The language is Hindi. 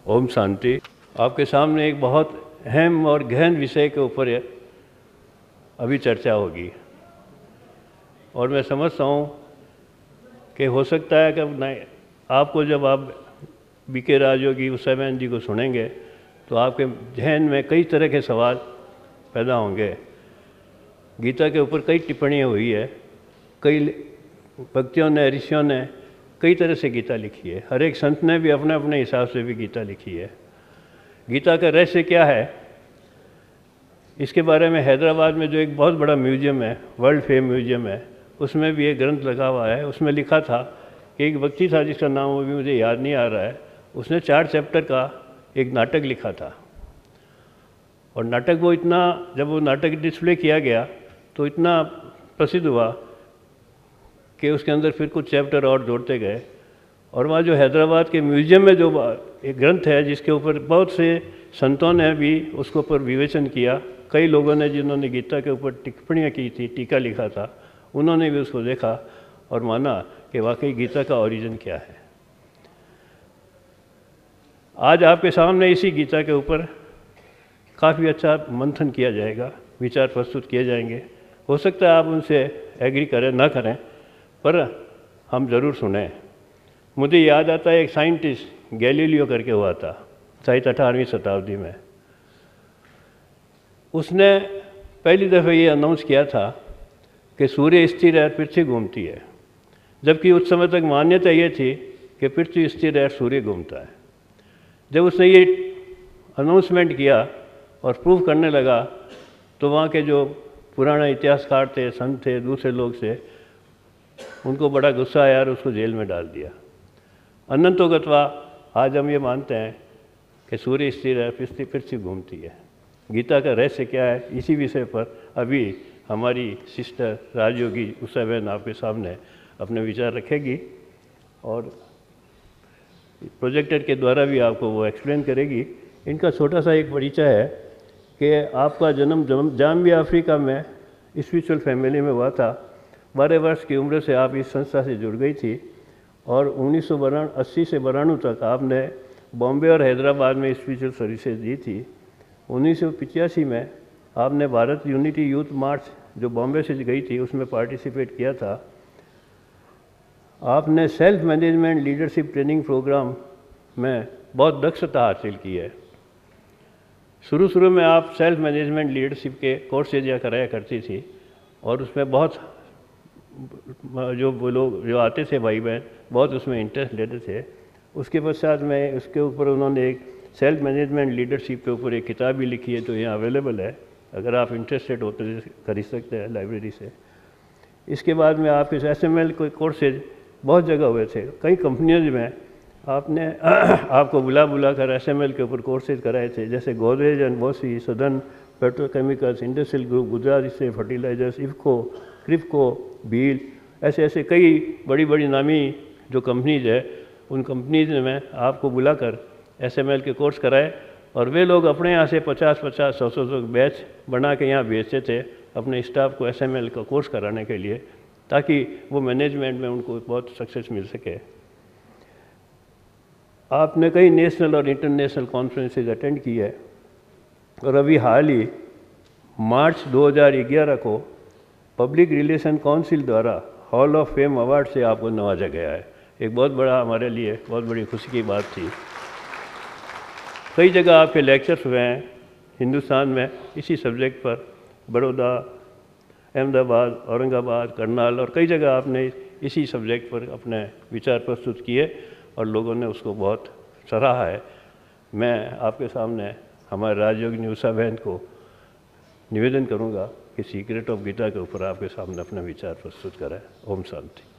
ओम शांति। आपके सामने एक बहुत अहम और गहन विषय के ऊपर अभी चर्चा होगी और मैं समझता हूँ कि हो सकता है कि नहीं, आपको जब आप बीके राजयोगी उषा बहन जी को सुनेंगे तो आपके जहन में कई तरह के सवाल पैदा होंगे। गीता के ऊपर कई टिप्पणियाँ हुई है, कई भक्तियों ने, ऋषियों ने कई तरह से गीता लिखी है। हर एक संत ने भी अपने अपने हिसाब से भी गीता लिखी है। गीता का रहस्य क्या है, इसके बारे में हैदराबाद में जो एक बहुत बड़ा म्यूजियम है, वर्ल्ड फेम म्यूजियम है, उसमें भी एक ग्रंथ लगा हुआ है। उसमें लिखा था कि एक व्यक्ति था जिसका नाम वो भी मुझे याद नहीं आ रहा है, उसने 4 चैप्टर का एक नाटक लिखा था और नाटक वो इतना, जब वो नाटक डिस्प्ले किया गया तो इतना प्रसिद्ध हुआ कि उसके अंदर फिर कुछ चैप्टर और जोड़ते गए। और वहाँ जो हैदराबाद के म्यूजियम में जो एक ग्रंथ है जिसके ऊपर बहुत से संतों ने भी उसके ऊपर विवेचन किया, कई लोगों ने जिन्होंने गीता के ऊपर टिप्पणियाँ की थी, टीका लिखा था, उन्होंने भी उसको देखा और माना कि वाकई गीता का ओरिजिन क्या है। आज आपके सामने इसी गीता के ऊपर काफ़ी अच्छा मंथन किया जाएगा, विचार प्रस्तुत किए जाएंगे। हो सकता है आप उनसे एग्री करें ना करें, पर हम ज़रूर सुने। मुझे याद आता है एक साइंटिस्ट गैलीलियो करके हुआ था शायद 18वीं शताब्दी में। उसने पहली दफ़ा ये अनाउंस किया था कि सूर्य स्थिर है, पृथ्वी घूमती है, जबकि उस समय तक मान्यता ये थी कि पृथ्वी स्थिर है, सूर्य घूमता है। जब उसने ये अनाउंसमेंट किया और प्रूव करने लगा तो वहाँ के जो पुराना इतिहासकार थे, संत थे, दूसरे लोग थे, उनको बड़ा गुस्सा आया और उसको जेल में डाल दिया। अनंतोगत्वा आज हम ये मानते हैं कि सूर्य स्थिर है, पृथ्वी घूमती है। गीता का रहस्य क्या है, इसी विषय पर अभी हमारी सिस्टर राजयोगी उषा बहन आपके सामने अपने विचार रखेगी और प्रोजेक्टर के द्वारा भी आपको वो एक्सप्लेन करेगी। इनका छोटा सा एक परिचय है कि आपका जन्म जाम्बिया अफ्रीका में स्पिरिचुअल फैमिली में हुआ था। 12 वर्ष की उम्र से आप इस संस्था से जुड़ गई थी और 1980 से 92 तक आपने बॉम्बे और हैदराबाद में स्पिरिचुअल सर्विसेज दी थी। 1985 में आपने भारत यूनिटी यूथ मार्च जो बॉम्बे से गई थी उसमें पार्टिसिपेट किया था। आपने self management leadership training programme में बहुत दक्षता हासिल की है। शुरू में आप सेल्फ मैनेजमेंट लीडरशिप के कोर्सेज या कराया करती थी और उसमें बहुत जो लोग जो आते थे भाई बहन बहुत उसमें इंटरेस्ट लेते थे। उसके पश्चात में उसके ऊपर उन्होंने एक सेल्फ मैनेजमेंट लीडरशिप के ऊपर एक किताब भी लिखी है जो यहाँ अवेलेबल है, अगर आप इंटरेस्टेड होते तो खरीद सकते हैं लाइब्रेरी से। इसके बाद में आपके SML के कोर्सेज बहुत जगह हुए थे, कई कंपनियों में आपने आपको बुला कर SML के ऊपर कोर्सेज कराए थे, जैसे Godrej and bossy, southern petrochemicals, industrial group, Gujarat से फर्टिलाइजर्स, इफ्को, क्रिप्को, बील, ऐसे कई बड़ी नामी जो कंपनीज है, उन कंपनीज में आपको बुलाकर SML के कोर्स कराए और वे लोग अपने यहाँ से 50-50, 100 बैच बना के यहाँ भेजते थे अपने स्टाफ को SML का कोर्स कराने के लिए, ताकि वो मैनेजमेंट में उनको बहुत सक्सेस मिल सके। आपने कई नेशनल और इंटरनेशनल कॉन्फ्रेंसेज अटेंड की है और अभी हाल ही मार्च 2011 को पब्लिक रिलेशन काउंसिल द्वारा हॉल ऑफ फेम अवार्ड से आपको नवाजा गया है। एक बहुत बड़ा हमारे लिए बहुत बड़ी खुशी की बात थी। कई जगह आपके लेक्चर्स हुए हैं हिंदुस्तान में इसी सब्जेक्ट पर, बड़ौदा, अहमदाबाद, औरंगाबाद, करनाल और कई जगह आपने इसी सब्जेक्ट पर अपने विचार प्रस्तुत किए और लोगों ने उसको बहुत सराहा है। मैं आपके सामने हमारे राजयोगिनी उषा बहन को निवेदन करूंगा कि सीक्रेट ऑफ गीता के ऊपर आपके सामने अपना विचार प्रस्तुत करें। ओम शांति।